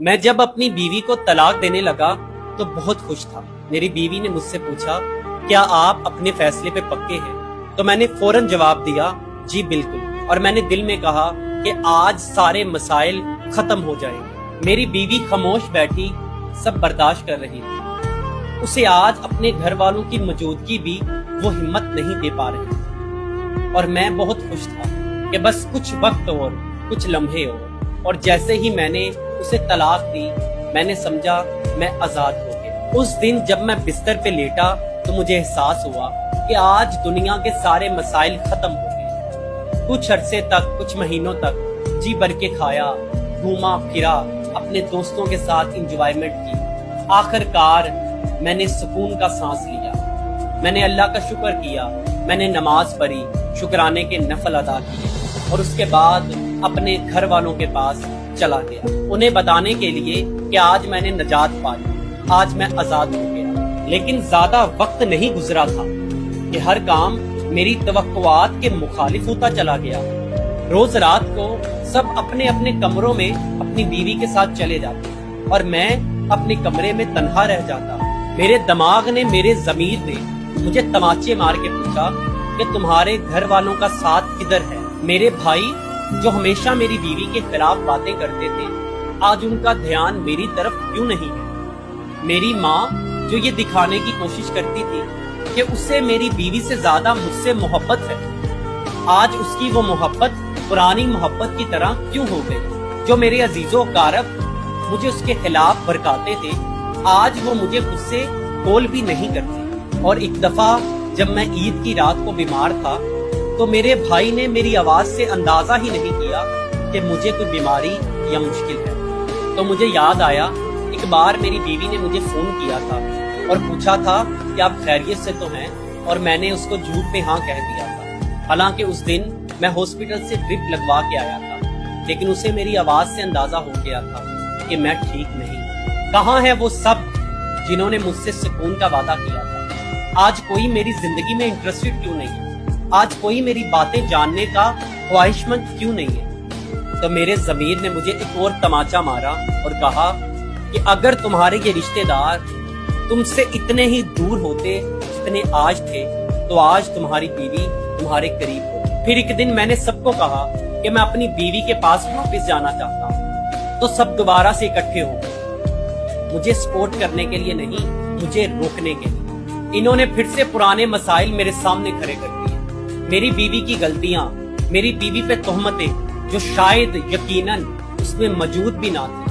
میں جب اپنی بیوی کو طلاق دینے لگا تو بہت خوش تھا۔ میری بیوی نے مجھ سے پوچھا کیا آپ اپنے فیصلے پہ پکے ہیں؟ تو میں نے فوراً جواب دیا جی بالکل، اور میں نے دل میں کہا کہ آج سارے مسائل ختم ہو جائیں گے۔ میری بیوی خاموش بیٹھی سب برداشت کر رہی تھی۔ اسے آج اپنے گھر والوں کی موجودگی بھی وہ ہمت نہیں دے پا رہی، اور میں بہت خوش تھا کہ بس کچھ وقت اور کچھ لمحے اور جیسے ہی میں نے اسے طلاق دی میں نے سمجھا میں آزاد ہو گیا۔ اس دن جب میں بستر پہ لیٹا تو مجھے احساس ہوا کہ آج دنیا کے سارے مسائل ختم ہو گئے۔ کچھ عرصے تک، کچھ مہینوں تک جی بھر کے کھایا، گھوما پھرا، اپنے دوستوں کے ساتھ انجوائمنٹ کی۔ آخر کار میں نے سکون کا سانس لیا۔ میں نے اللہ کا شکر کیا، میں نے نماز پڑھی، شکرانے کے نفل ادا کیے، اور اس کے بعد اپنے گھر والوں کے پاس چلا گیا انہیں بتانے کے لیے کہ آج میں نے نجات پائی، آج میں آزاد ہو گیا۔ لیکن زیادہ وقت نہیں گزرا تھا کہ ہر کام میری توقعات کے مخالف ہوتا چلا گیا۔ روز رات کو سب اپنے اپنے کمروں میں اپنی بیوی کے ساتھ چلے جاتے اور میں اپنے کمرے میں تنہا رہ جاتا۔ میرے دماغ نے، میرے ضمیر نے مجھے تماچے مار کے پوچھا کہ تمہارے گھر والوں کا ساتھ کدھر ہے؟ میرے بھائی جو ہمیشہ میری بیوی کے خلاف باتیں کرتے تھے، آج ان کا دھیان میری طرف کیوں نہیں ہے؟ میری ماں جو یہ دکھانے کی کوشش کرتی تھی کہ اسے میری بیوی سے زیادہ مجھ سے محبت ہے، آج اس کی وہ محبت پرانی محبت کی طرح کیوں ہو گئی؟ جو میرے عزیز و اقارب مجھے اس کے خلاف بھڑکاتے تھے، آج وہ مجھے خود سے کال بھی نہیں کرتے۔ اور ایک دفعہ جب میں عید کی رات کو بیمار تھا تو میرے بھائی نے میری آواز سے اندازہ ہی نہیں کیا کہ مجھے کوئی بیماری یا مشکل ہے۔ تو مجھے یاد آیا ایک بار میری بیوی نے مجھے فون کیا تھا اور پوچھا تھا کہ آپ خیریت سے تو ہیں، اور میں نے اس کو جھوٹ پہ ہاں کہہ دیا تھا، حالانکہ اس دن میں ہاسپٹل سے ڈرپ لگوا کے آیا تھا، لیکن اسے میری آواز سے اندازہ ہو گیا تھا کہ میں ٹھیک نہیں۔ کہاں ہے وہ سب جنہوں نے مجھ سے سکون کا وعدہ کیا تھا؟ آج کوئی میری زندگی میں انٹرسٹڈ کیوں نہیں ہے؟ آج کوئی میری باتیں جاننے کا خواہش مند کیوں نہیں ہے؟ تو میرے ضمیر نے مجھے ایک اور تماچا مارا اور کہا کہ اگر تمہارے یہ رشتہ دار تم سے اتنے ہی دور ہوتے جتنے آج تھے تو آج تمہاری بیوی تمہارے قریب ہو۔ پھر ایک دن میں نے سب کو کہا کہ میں اپنی بیوی کے پاس واپس جانا چاہتا ہوں، تو سب دوبارہ سے اکٹھے ہو گئے، مجھے سپورٹ کرنے کے لیے نہیں، مجھے روکنے کے لیے۔ انہوں نے پھر سے پرانے مسائل میرے سامنے کھڑے کر دیے، میری بیوی کی غلطیاں، میری بیوی پہ تہمتیں جو شاید یقیناً اس میں موجود بھی نہ تھے۔